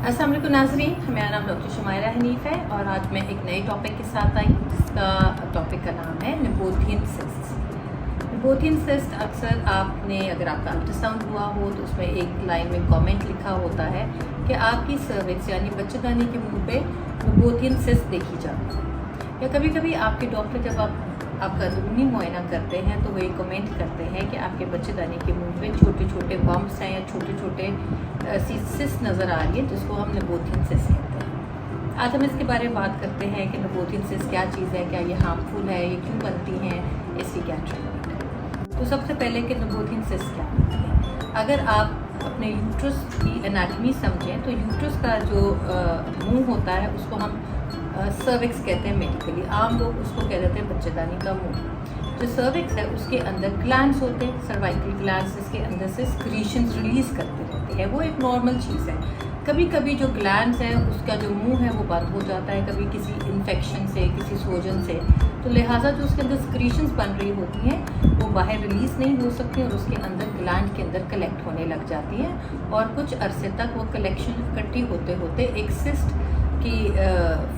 अस्सलाम वालेकुम नाज़रीन, मेरा नाम डॉक्टर शुमायरा हनीफ़ है और आज मैं एक नए टॉपिक के साथ आई हूँ जिसका टॉपिक का नाम है निबोथियन सिस्ट। निबोथियन सिस्ट अक्सर आपने अगर आपका अल्ट्रासाउंड हुआ हो तो उसमें एक लाइन में कमेंट लिखा होता है कि आपकी सर्विक्स यानी बच्चेदानी के मुंह पे निबोथियन सिस्ट देखी जाती है। या कभी कभी आपके डॉक्टर जब आपका अंदरूनी मुआयना करते हैं तो वो कमेंट करते हैं कि आपके बच्चेदानी के मुंह पे छोटे छोटे बम्प्स हैं या छोटे छोटे सिस्ट नज़र आ रही है जिसको हम निबोथियन सिस्ट कहते हैं। आज हम इसके बारे में बात करते हैं कि निबोथियन सिस्ट क्या चीज़ है, क्या ये हार्मफुल है, ये क्यों बनती हैं, इसकी क्या ट्रीटमेंट है। तो सबसे पहले कि निबोथियन सिस्ट क्या होती है। अगर आप अपने यूट्रस की एनाटमी समझें तो यूट्रस का जो मुंह होता है उसको हम सर्विक्स कहते हैं मेडिकली, आम लोग उसको कह देते हैं बच्चेदानी का मुंह। जो सर्विक्स है उसके अंदर ग्लैंड्स होते हैं, सर्वाइकल ग्लैंड्स, जिसके अंदर से सिक्रीशंस रिलीज़ करते रहते हैं। वो एक नॉर्मल चीज़ है। कभी कभी जो ग्लैंड्स हैं उसका जो मुंह है वो बंद हो जाता है, कभी किसी इन्फेक्शन से, किसी सोजन से, तो लिहाजा जो उसके अंदर सिक्रीशंस बन रही होती हैं वो बाहर रिलीज़ नहीं हो सकती और उसके अंदर ग्लैंड के अंदर कलेक्ट होने लग जाती हैं और कुछ अरसे तक वो कलेक्शन इकट्ठी होते होते एक सिस्ट की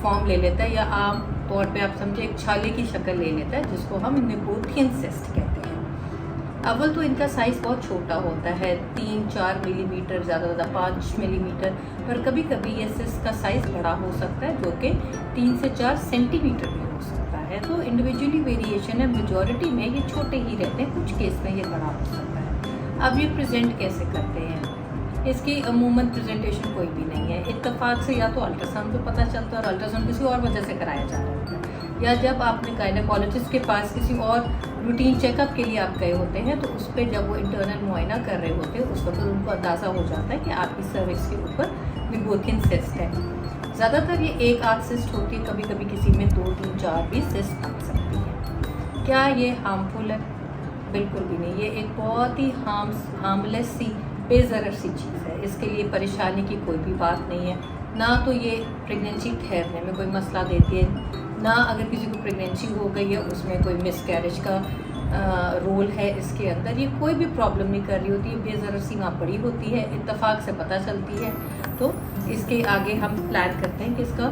फॉर्म ले लेता है या आम तौर पे आप समझे एक छाले की शक्ल ले लेता है जिसको हम निबोथियन सिस्ट कहते हैं। अव्वल तो इनका साइज़ बहुत छोटा होता है, 3-4 मिलीमीटर, ज़्यादा 5 मिलीमीटर, पर कभी कभी ये सिस्ट का साइज़ बड़ा हो सकता है जो कि 3 से 4 सेंटीमीटर भी हो सकता है। तो इंडिविजुअली वेरिएशन है, मेजॉरिटी में ये छोटे ही रहते हैं, कुछ केस में ये बड़ा हो सकता है। अब ये प्रेजेंट कैसे करते हैं, इसकी अमूमन प्रेजेंटेशन कोई भी नहीं है। इत्तेफाक से या तो अल्ट्रासाउंड पे पता चलता है और अल्ट्रासाउंड किसी और वजह से कराया जा रहा होता है, या जब आपने गायनेकोलॉजिस्ट के पास किसी और रूटीन चेकअप के लिए आप गए होते हैं तो उस पर जब वो इंटरनल मुआयना कर रहे होते हैं उस वक्त उनको अंदाज़ा हो जाता है कि आपकी सर्विक्स के ऊपर निबोथियन सिस्ट है। ज़्यादातर ये एक आध सिस्ट होती है, कभी कभी किसी में 2, 3, 4 भी सिस्ट बन सकती है। क्या ये हार्मफुल है? बिल्कुल भी नहीं। ये एक बहुत ही हार्मलेस सी, बेज़रर सी चीज़ है। इसके लिए परेशानी की कोई भी बात नहीं है। ना तो ये प्रेगनेंसी ठहरने में कोई मसला देती है, ना अगर किसी को प्रेगनेंसी हो गई है उसमें कोई मिसकैरेज का रोल है इसके अंदर। ये कोई भी प्रॉब्लम नहीं कर रही होती है, बेज़रर सी वहाँ पड़ी होती है, इत्तेफाक से पता चलती है। तो इसके आगे हम प्लान करते हैं कि इसका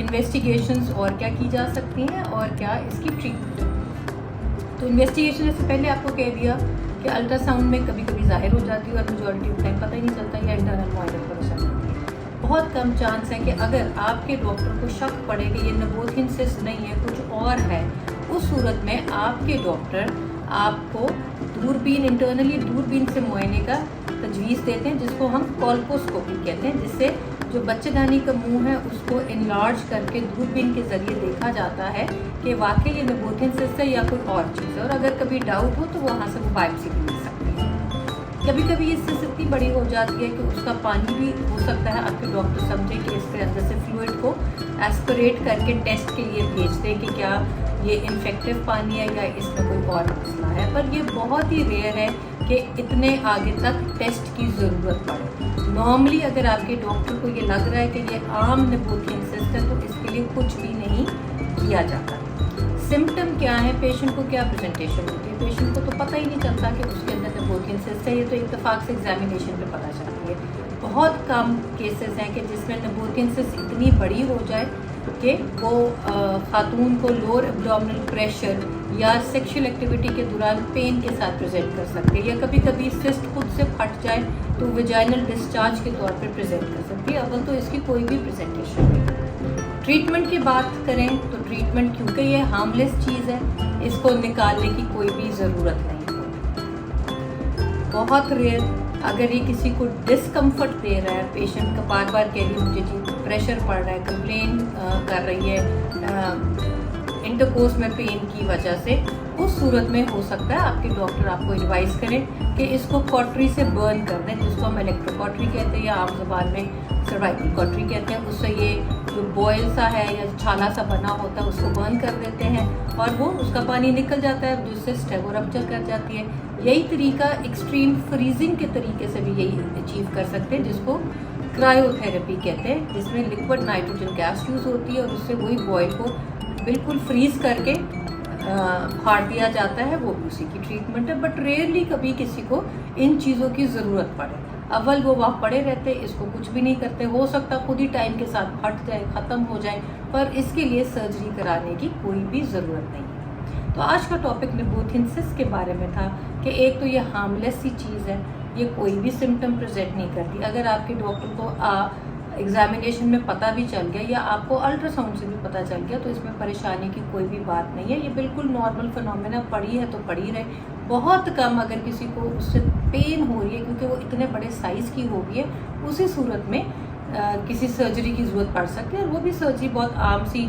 इन्वेस्टिगेशंस और क्या की जा सकती हैं और क्या इसकी ट्रीटमेंट। तो इन्वेस्टिगेशन से पहले आपको कह दिया कि अल्ट्रासाउंड में कभी कभी जाहिर हो जाती है और मेजॉरिटी ऑफ टाइम पता ही नहीं चलता, या इंटरनल मुआयने पर परेशान होती है। बहुत कम चांस है कि अगर आपके डॉक्टर को शक पड़े कि ये निबोथियन सिस्ट नहीं है, कुछ और है, उस सूरत में आपके डॉक्टर आपको दूरबीन, इंटरनली दूरबीन से मुआयने का तजवीज़ देते हैं जिसको हम कोल्पोस्कोपी कहते हैं, जिससे जो बच्चेदानी का मुंह है उसको इनलार्ज करके दूरबीन के ज़रिए देखा जाता है कि वाकई ये निबोथियन सिस्ट है या कोई और चीज़ है। और अगर कभी डाउट हो तो वहाँ से वो बायोप्सी भी ले सकते हैं। कभी कभी ये सिस्ट इतनी बड़ी हो जाती है कि उसका पानी भी हो सकता है आपके डॉक्टर समझे कि इसके अंदर से फ्लूइड को एस्पिरेट करके टेस्ट के लिए भेज दें कि क्या ये इन्फेक्टिव पानी है या इसमें कोई और मसला है। पर ये बहुत ही रेयर है कि इतने आगे तक टेस्ट की ज़रूरत पड़े। नॉर्मली अगर आपके डॉक्टर को ये लग रहा है कि ये आम निबोथियन सिस्ट है तो इसके लिए कुछ भी नहीं किया जाता। सिम्टम क्या है, पेशेंट को क्या प्रेजेंटेशन होती है, पेशेंट को तो पता ही नहीं चलता कि उसके अंदर निबोथियन सिस्ट है। ये तो इत्तेफाक से एग्जामिनेशन पे पता चलती है। बहुत कम केसेस हैं कि जिसमें निबोथियन सिस्ट इतनी बड़ी हो जाए कि वो खातून को लोअर एब्डोमिनल प्रेशर या सेक्सुअल एक्टिविटी के दौरान पेन के साथ प्रेजेंट कर सकती है, या कभी कभी सिस्ट खुद से फट जाए तो वेजाइनल डिस्चार्ज के तौर पर प्रेजेंट कर सकती है। अव्वल तो इसकी कोई भी प्रेजेंटेशन नहीं। ट्रीटमेंट की बात करें तो ट्रीटमेंट, क्योंकि ये हार्मलेस चीज़ है, इसको निकालने की कोई भी ज़रूरत नहीं है। बहुत रेयर अगर ये किसी को डिस्कम्फर्ट दे रहा है, पेशेंट का बार बार कह रही मुझे जी प्रेशर पड़ रहा है, कंप्लेन कर रही है इंटरकोर्स में पेन की वजह से, उस सूरत में हो सकता है आपके डॉक्टर आपको एडवाइस करें कि इसको कॉटरी से बर्न कर दें, जिसको हम इलेक्ट्रोकॉटरी कहते हैं या आम ज़बान में सर्वाइकल कॉटरी कहते हैं। उससे ये जो बॉयल सा है या छाला सा बना होता है उसको बर्न कर देते हैं और वो उसका पानी निकल जाता है, जो सिस्ट है वो रप्चर कर जाती है। यही तरीका एक्सट्रीम फ्रीजिंग के तरीके से भी यही अचीव कर सकते हैं, जिसको क्रायोथेरेपी कहते हैं, जिसमें लिक्विड नाइट्रोजन गैस यूज़ होती है और उससे वही बॉयल को बिल्कुल फ्रीज़ करके फाड़ दिया जाता है, वो भी उसी की ट्रीटमेंट है। बट रेयरली कभी किसी को इन चीज़ों की ज़रूरत पड़े। अव्वल वो वहाँ पड़े रहते, इसको कुछ भी नहीं करते, हो सकता खुद ही टाइम के साथ हट जाए, ख़त्म हो जाए, पर इसके लिए सर्जरी कराने की कोई भी ज़रूरत नहीं है। तो आज का टॉपिक निबोथियन सिस्ट के बारे में था कि एक तो ये हार्मलेस सी चीज़ है, ये कोई भी सिम्टम प्रेजेंट नहीं करती। अगर आपके डॉक्टर को एग्जामिनेशन में पता भी चल गया या आपको अल्ट्रासाउंड से भी पता चल गया तो इसमें परेशानी की कोई भी बात नहीं है। ये बिल्कुल नॉर्मल फिनोमेना, पड़ी है तो पड़ी रहे। बहुत कम अगर किसी को उससे पेन हो रही है क्योंकि वो इतने बड़े साइज़ की हो गई है, उसी सूरत में किसी सर्जरी की ज़रूरत पड़ सकती है। और वो भी सर्जरी बहुत आम सी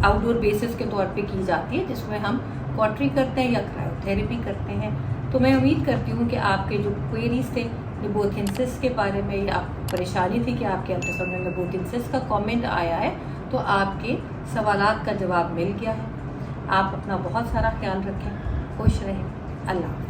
आउटडोर बेसिस के तौर पे की जाती है, जिसमें हम कॉटरी करते हैं या क्रायोथेरेपी करते हैं। तो मैं उम्मीद करती हूँ कि आपके जो क्वेरीज थे निबोथियन सिस्ट के बारे में, या परेशानी थी कि आपके अल्ट्रासाउंड में निबोथियन सिस्ट का कमेंट आया है, तो आपके सवालात का जवाब मिल गया है। आप अपना बहुत सारा ख्याल रखें, खुश रहें। अल्लाह।